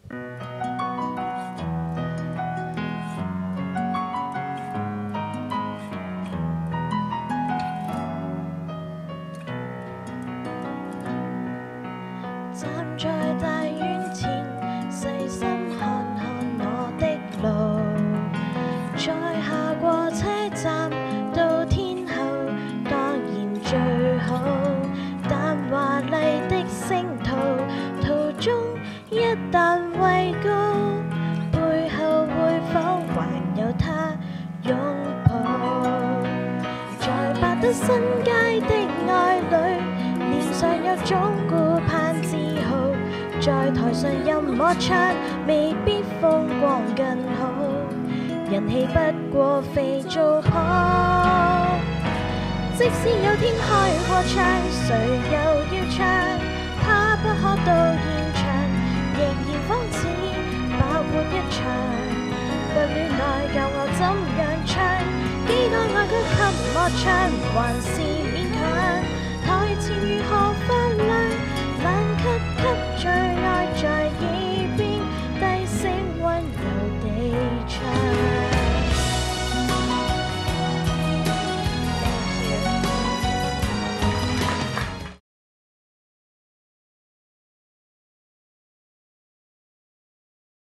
站在大院前，細心看看我的路，在下過車站到天后，當然最好。但華麗的星途，途中一旦畏高，背後會否還有他擁抱？在百德新街的愛侶，臉上有種顧盼自豪，在台上任我唱，未必風光更好，人氣不過肥皂泡。即使有天開過唱，誰又要唱？他不可到現場，仍然仿似爆活一場。不戀愛教我怎樣唱，幾多愛歌給我唱，還是